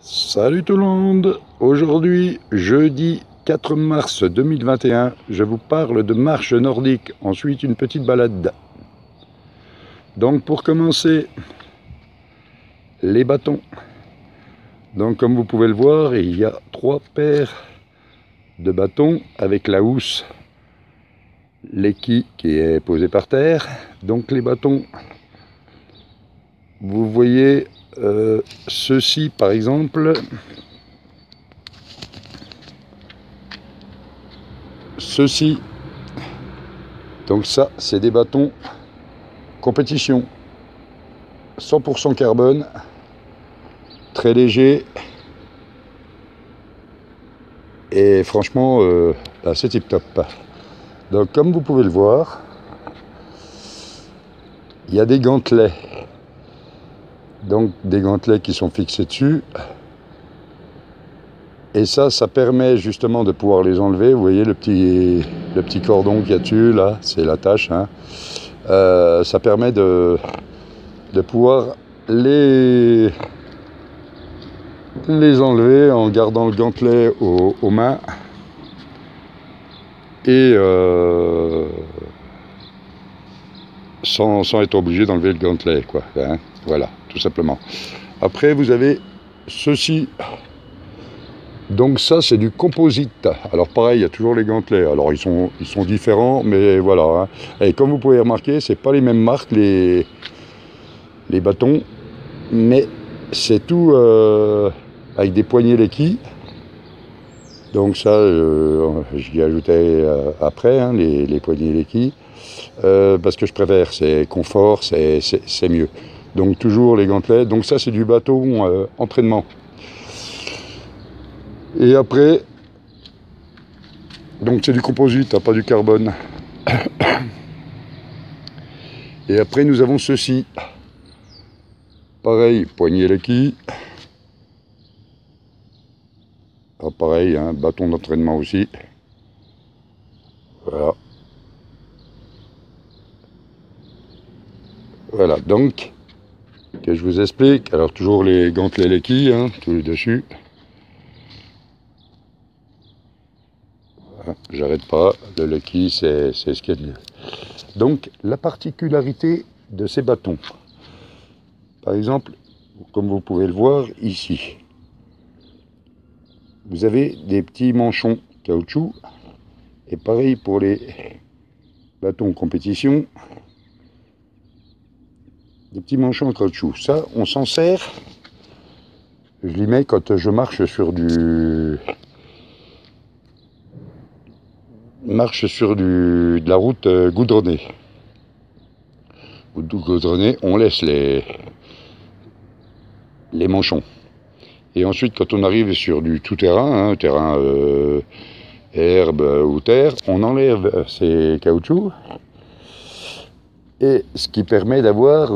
Salut tout le monde. Aujourd'hui, jeudi 4 mars 2021, je vous parle de marche nordique, ensuite une petite balade. Donc pour commencer, les bâtons. Donc comme vous pouvez le voir, il y a 3 paires de bâtons avec la housse, l'équille qui est posée par terre. Donc les bâtons, vous voyez ceci par exemple. Ceci, donc ça, c'est des bâtons compétition, 100% carbone, très léger, et franchement, c'est tip top. Donc comme vous pouvez le voir, il y a des gantelets, donc des gantelets qui sont fixés dessus. Et ça permet justement de pouvoir les enlever. Vous voyez le petit cordon qu'il y a dessus, là, c'est l'attache. Hein. Ça permet de pouvoir les enlever en gardant le gantelet aux mains. Et sans être obligé d'enlever le gantelet, quoi. Hein. Voilà, tout simplement. Après, vous avez ceci. Donc ça, c'est du composite. Alors pareil, il y a toujours les gantelets. Alors ils sont différents, mais voilà. Hein. Et comme vous pouvez remarquer, c'est pas les mêmes marques, les bâtons. Mais c'est tout avec des poignées l'équille. Donc ça, j'y ajoutais après, hein, les poignées l'équille. Parce que je préfère, c'est confort, c'est mieux. Donc toujours les gantelets. Donc ça, c'est du bâton entraînement. Et après, donc c'est du composite, hein, pas du carbone. Et après nous avons ceci. Pareil, poignée l'équille. Pareil, hein, bâton d'entraînement aussi. Voilà. Voilà, donc, que je vous explique. Alors toujours les gantelets l'équille, hein, tous les dessus. J'arrête pas, le l'équille c'est ce qu'il y a de mieux. Donc la particularité de ces bâtons, par exemple, comme vous pouvez le voir ici, vous avez des petits manchons caoutchouc, et pareil pour les bâtons compétition, des petits manchons en caoutchouc. Ça, on s'en sert, je les mets quand je marche sur de la route goudronnée. Goudronnée, on laisse les manchons. Et ensuite, quand on arrive sur du tout-terrain, hein, terrain herbe ou terre, on enlève ces caoutchoucs. Et ce qui permet d'avoir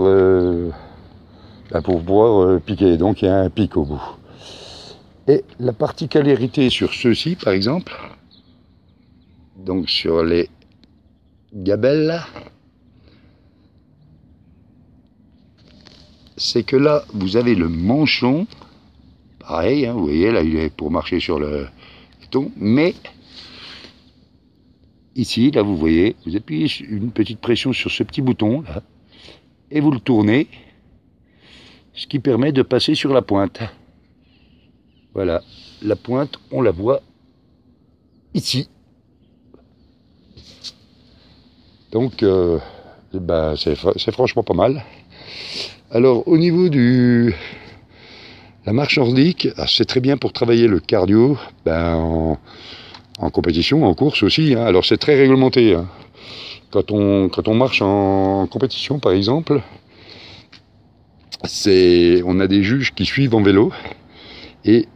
pour pouvoir piquer. Donc il y a un pic au bout. Et la particularité sur ceux-ci, par exemple, donc sur les gabelles, c'est que là, vous avez le manchon, pareil, hein, vous voyez, là, il est pour marcher sur le béton, mais ici, là, vous voyez, vous appuyez une petite pression sur ce petit bouton, là, et vous le tournez, ce qui permet de passer sur la pointe. Voilà, la pointe, on la voit ici. Donc, c'est franchement pas mal. Alors, au niveau la marche nordique, c'est très bien pour travailler le cardio, en compétition, en course aussi. Hein. Alors, c'est très réglementé. Hein. Quand on marche en compétition, par exemple, on a des juges qui suivent en vélo et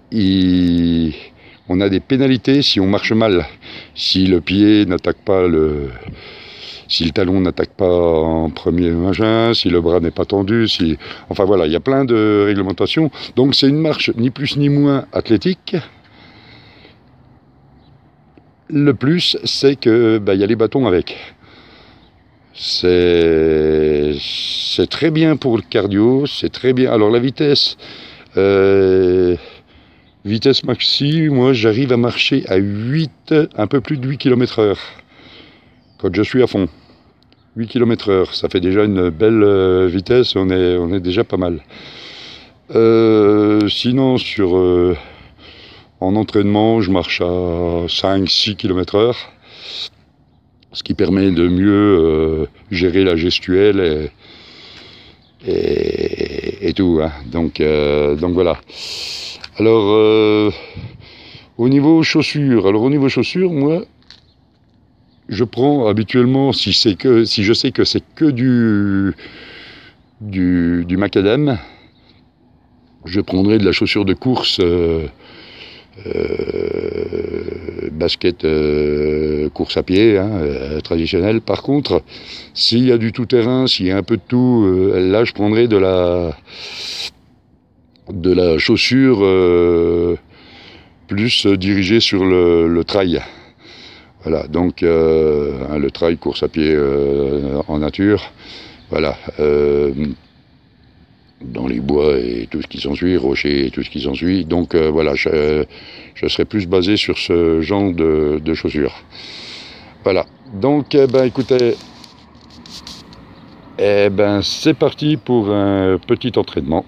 on a des pénalités si on marche mal. Si le pied n'attaque pas si le talon n'attaque pas en premier machin, si le bras n'est pas tendu, enfin voilà, il y a plein de réglementations. Donc c'est une marche ni plus ni moins athlétique. Le plus, c'est que y a les bâtons avec. C'est très bien pour le cardio, c'est très bien. Alors la vitesse, Vitesse maxi, moi j'arrive à marcher à 8, un peu plus de 8 km/h quand je suis à fond. 8 km/h, ça fait déjà une belle vitesse, on est déjà pas mal. Sinon, en entraînement, je marche à 5-6 km/h, ce qui permet de mieux gérer la gestuelle et tout. Hein. Donc voilà. Alors, au niveau chaussures, moi, je prends habituellement, si je sais que c'est que du macadam, je prendrai de la chaussure de course, basket course à pied, hein, traditionnelle. Par contre, s'il y a du tout-terrain, s'il y a un peu de tout, là je prendrai de la chaussure plus dirigée sur le trail. Voilà, donc le trail, course à pied en nature, voilà, dans les bois et tout ce qui s'ensuit, rochers et tout ce qui s'ensuit. Donc voilà, je serai plus basé sur ce genre de chaussures. Voilà, donc écoutez, c'est parti pour un petit entraînement.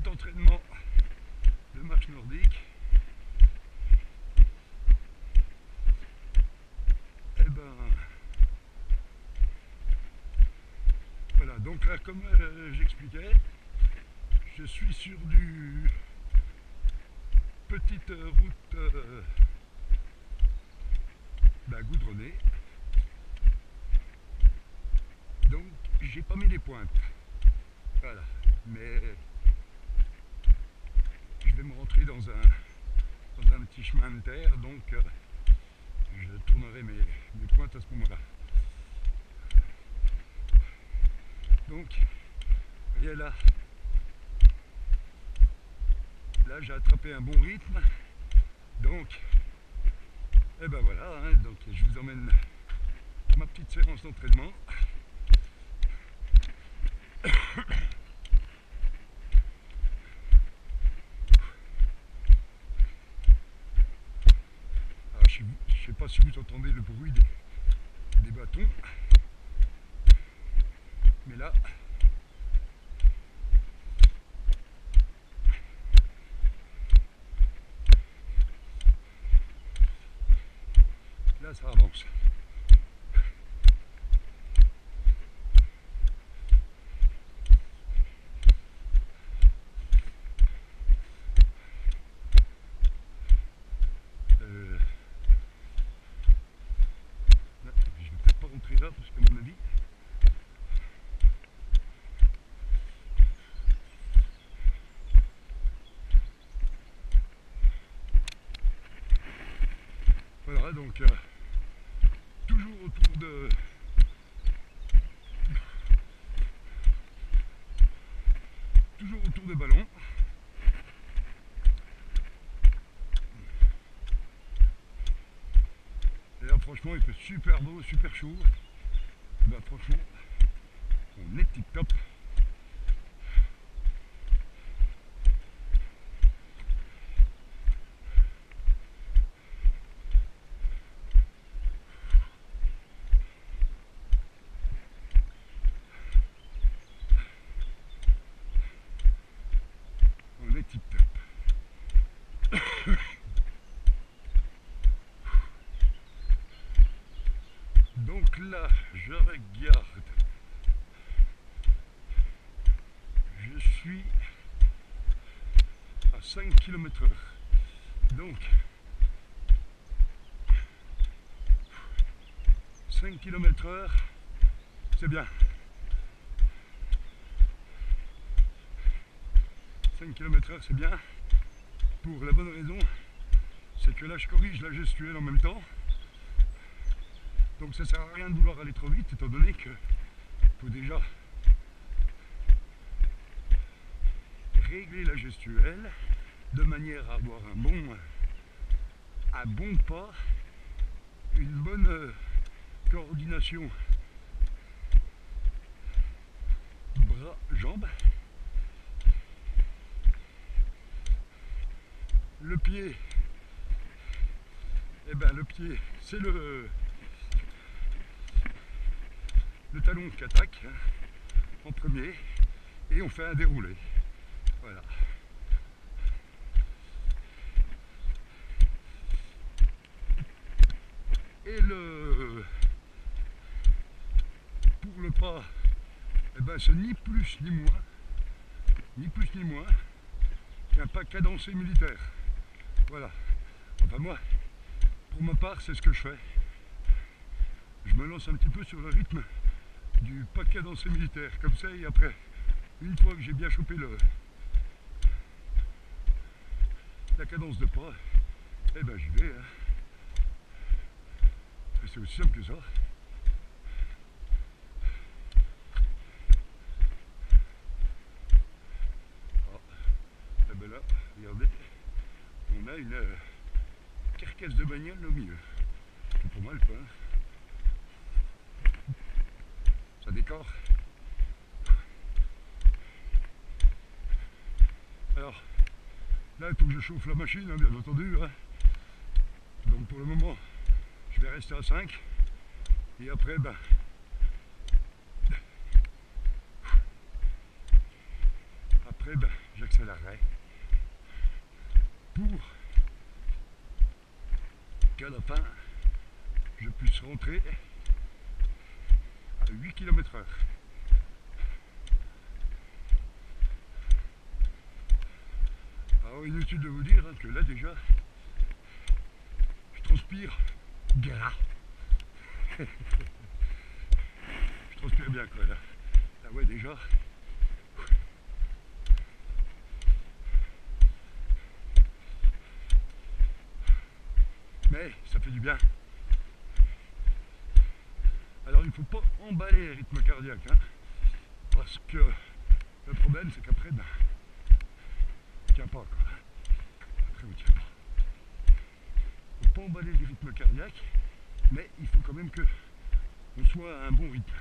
Entraînement de marche nordique. Voilà, donc là comme j'expliquais, je suis sur du petite route goudronnée, donc j'ai pas mis les pointes, voilà, mais je vais me rentrer dans un petit chemin de terre, donc je tournerai mes pointes à ce moment-là. Donc, voyez là j'ai attrapé un bon rythme, donc, voilà, hein, donc je vous emmène ma petite séance d'entraînement. Je ne sais pas si vous entendez le bruit des bâtons, mais là, ça avance. Je vais peut-être pas rentrer là parce qu'à mon avis, voilà, donc toujours autour de ballon. Et là franchement il fait super beau, super chaud. Franchement on est tip top. On est tip top. Donc là, je regarde. Je suis à 5 km/h. Donc, 5 km/h, c'est bien. 5 km/h c'est bien, pour la bonne raison, c'est que là je corrige la gestuelle en même temps. Donc ça sert à rien de vouloir aller trop vite, étant donné que faut déjà régler la gestuelle de manière à avoir un bon pas, une bonne coordination bras-jambes. Le pied, eh ben le pied c'est le talon qui attaque hein, en premier et on fait un déroulé. Voilà. Et pour le pas, eh ben c'est ni plus ni moins qu'un pas cadencé militaire. Voilà. Enfin moi, pour ma part, c'est ce que je fais. Je me lance un petit peu sur le rythme du pas cadencé militaire, comme ça, et après, une fois que j'ai bien chopé la cadence de pas, eh ben j'y vais. Hein. C'est aussi simple que ça. Ah, et ben là, regardez, on a une carcasse de bagnole au milieu. C'est pas mal quoi. Ça décore. Alors, là il faut que je chauffe la machine, hein, bien entendu. Hein. Donc pour le moment, je vais rester à 5. Et après, ben, j'accélérerai pour qu'à la fin, je puisse rentrer à 8 km/h. Alors inutile de vous dire hein, que là déjà, je transpire gras. Je transpire bien quoi là. Là ouais déjà. Mais ça fait du bien. Alors il ne faut pas emballer le rythme cardiaque, hein, parce que le problème c'est qu'après, ben, on tient pas quoi. Après on tient pas. Il ne faut pas emballer le rythme cardiaque, mais il faut quand même que on soit à un bon rythme.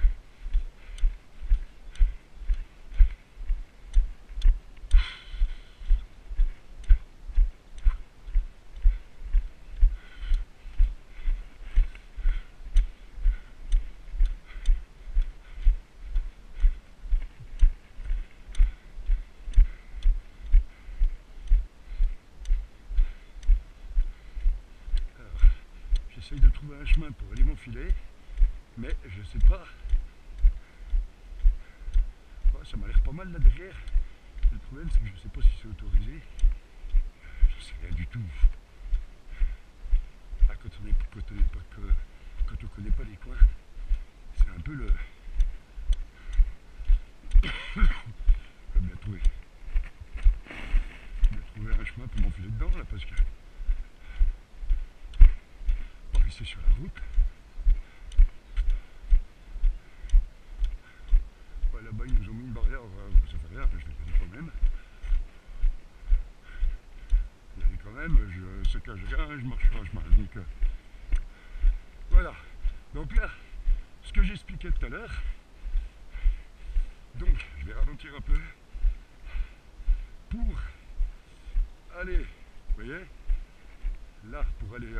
J'essaye de trouver un chemin pour aller m'enfiler, mais je sais pas. Ouais, ça m'a l'air pas mal là derrière. Le problème c'est que je sais pas si c'est autorisé. Je sais rien du tout. Ah, quand on connaît pas les coins, c'est un peu le. Je vais bien trouver un chemin pour m'enfiler dedans là parce que pas rester sur la route. Ouais, là-bas ils nous ont mis une barrière, ça fait rien, je vais y aller quand même. Je vais y aller quand même, je cache rien, je marche sur un chemin. Donc voilà. Donc là, ce que j'expliquais tout à l'heure, donc je vais ralentir un peu pour aller, vous voyez, là pour aller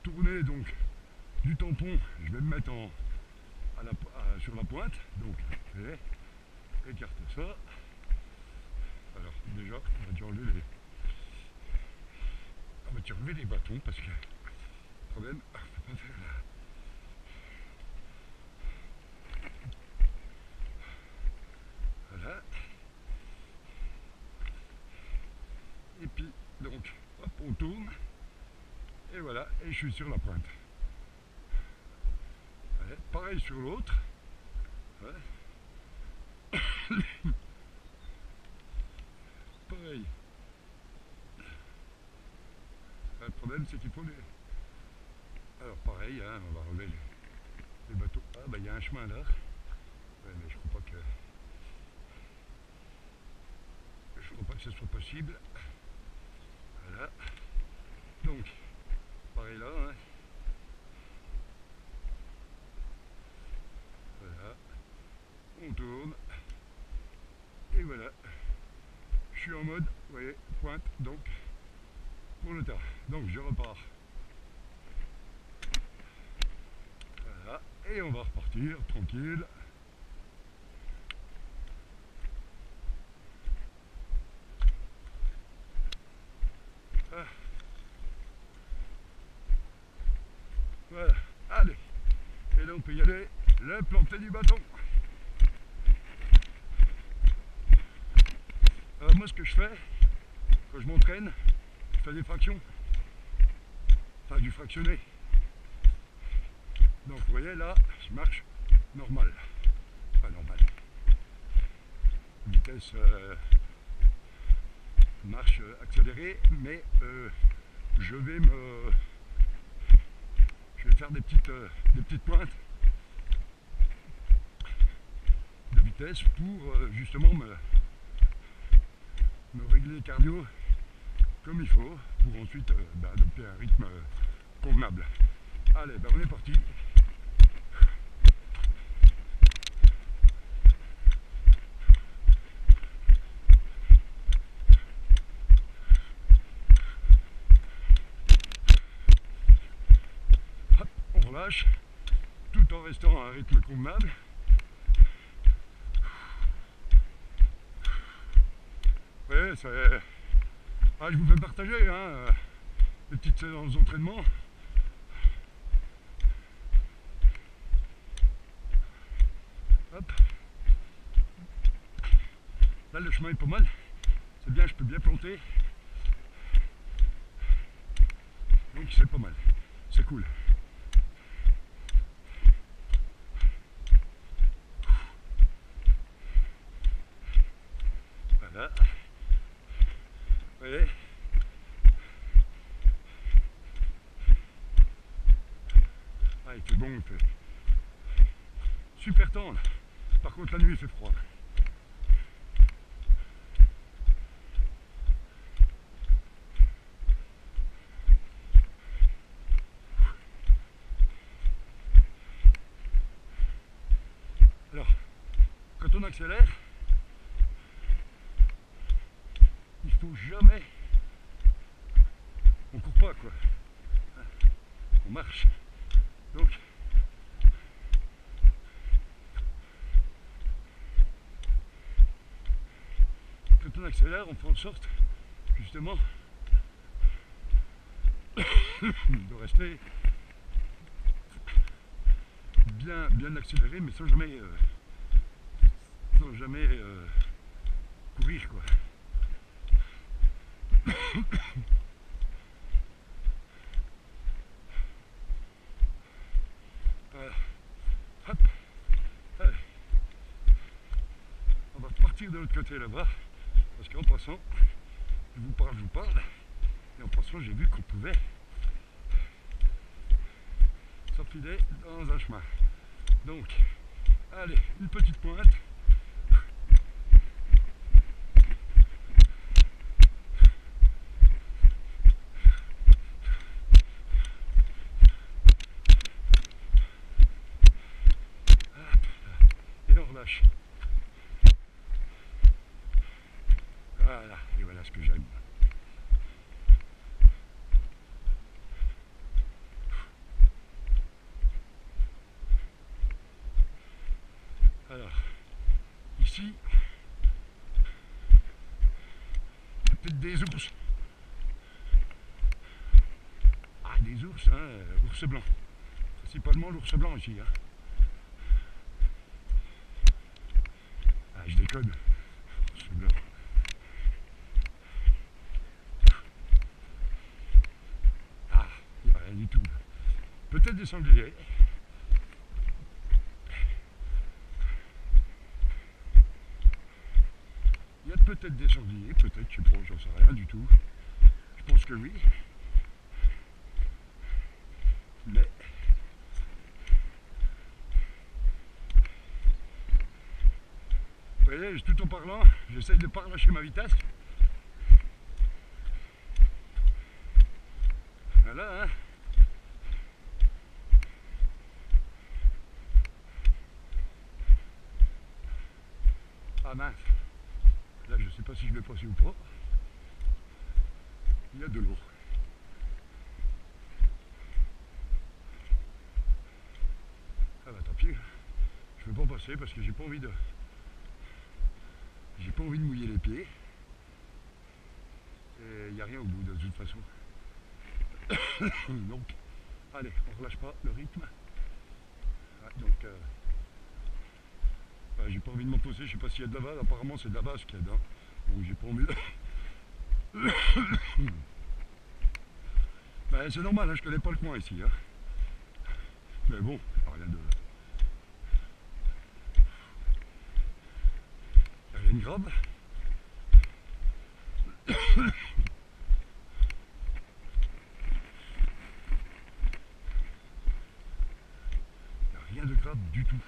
tourner donc du tampon, je vais me mettre sur la pointe, donc vous voyez, écarte ça. Alors déjà on va déjà enlever les bâtons parce que le problème, on ne peut pas faire là. Voilà. Et puis donc hop on tourne et voilà, et je suis sur la pointe. Allez, pareil sur l'autre. Ouais. problème, c'est qu'il faut les... Alors pareil, hein, on va relever les bateaux. Ah bah il y a un chemin là. Ouais, mais je crois pas que ce soit possible. Voilà. Donc, pareil là, hein. Voilà. On tourne. Et voilà. Je suis en mode, vous voyez, pointe, donc, pour le terrain. Donc je repars. Voilà. Et on va repartir, tranquille. Ah. Voilà. Allez. Et là on peut y aller. Le planter du bâton. Alors moi ce que je fais, quand je m'entraîne, je fais des fractions. Enfin du fractionné. Donc vous voyez là, je marche normal. Pas normal. Vitesse marche accélérée, mais je vais faire des petites pointes de vitesse pour justement me régler le cardio comme il faut pour ensuite adopter un rythme convenable. Allez, on est parti. Hop, on relâche tout en restant à un rythme convenable. Ouais, je vous fais partager hein, les petites séances d'entraînement. Hop. Là le chemin est pas mal. C'est bien, je peux bien planter. Donc c'est pas mal. C'est cool. Voilà. Vous voyez ? Ah, il fait bon, il fait super tendre. Par contre, la nuit, il fait froid. Alors, quand on accélère, il faut jamais... On court pas, quoi. On marche. Donc, quand on accélère, on fait en sorte, justement, de rester bien accéléré, mais sans jamais courir, quoi. Hop. Allez. On va partir de l'autre côté là-bas, parce qu'en passant, je vous parle, et en passant j'ai vu qu'on pouvait s'enfiler dans un chemin. Donc, allez, une petite pointe. Et on relâche. Voilà, et voilà ce que j'aime. Alors, ici, il y a peut-être des ours. Ah, des ours, hein, ours blanc. Principalement l'ours blanc ici. Hein. Ah, je déconne. Ours blanc. Ah, il n'y a rien du tout. Peut-être des sangliers. Il y a peut-être des sangliers, peut-être, je sais pas, j'en sais rien du tout. Je pense que oui. Vous voyez, tout en parlant, j'essaye de ne pas relâcher ma vitesse. Voilà, hein. Ah mince, là je sais pas si je vais passer ou pas. Il y a de l'eau. Ah bah tant pis, je ne vais pas passer parce que j'ai pas envie de mouiller les pieds. Et il n'y a rien au bout de toute façon. Donc, allez, on relâche pas le rythme. Ouais, donc, j'ai pas envie de m'opposer, je sais pas s'il y a de la base, apparemment c'est de la base qu'il y a dedans. Donc j'ai pas envie de... Ben, c'est normal, hein, je connais pas le coin ici. Hein. Mais bon, rien de... Il n'y a rien de grave. Il n'y a rien de grave du tout.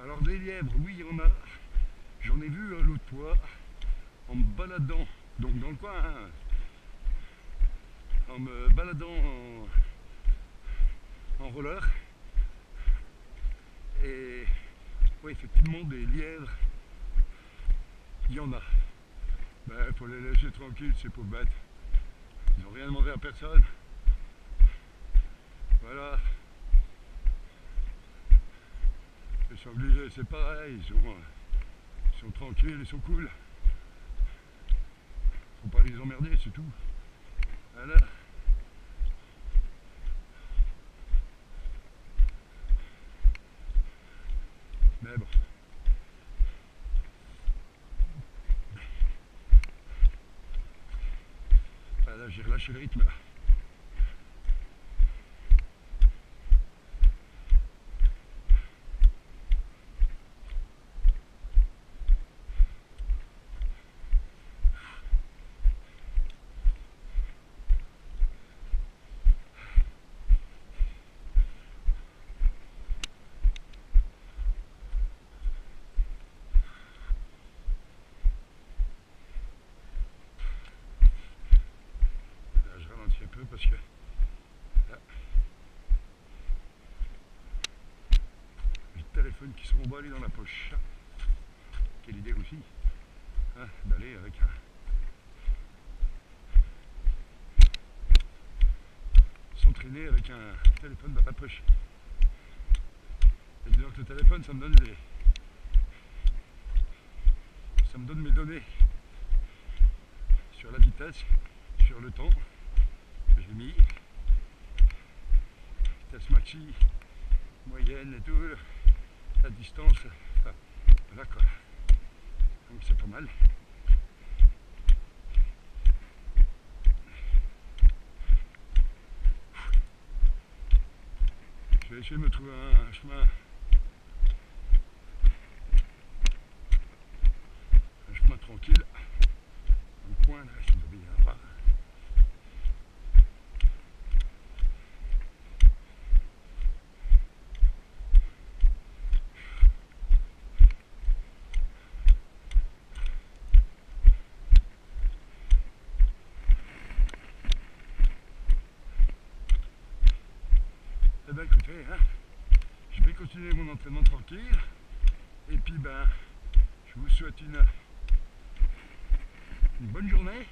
Alors des lièvres, oui, il y en a. J'en ai vu l'autre fois en me baladant, donc dans le coin, hein, en me baladant en roller. Et oui, effectivement, des lièvres, il y en a. Ben, il faut les laisser tranquilles, ces pauvres bêtes. Ils n'ont rien demandé à personne. Voilà. Les sangliers, c'est pareil, ils sont tranquilles, ils sont cool. Faut pas les emmerder, c'est tout. Voilà. Mais bon. Voilà, j'ai relâché le rythme là. Parce que là, j'ai le téléphone qui se remballe dans la poche. Quelle idée aussi, hein, d'aller avec s'entraîner avec un téléphone dans la poche. Et disons que le téléphone, ça me donne mes données sur la vitesse, sur le temps. J'ai mis vitesse maxi, moyenne et tout, la distance, enfin, voilà quoi. Donc c'est pas mal. Je vais essayer de me trouver un chemin tranquille, dans le coin là, je dois bien avoir. Eh bien écoutez, hein, je vais continuer mon entraînement tranquille et puis ben je vous souhaite une bonne journée.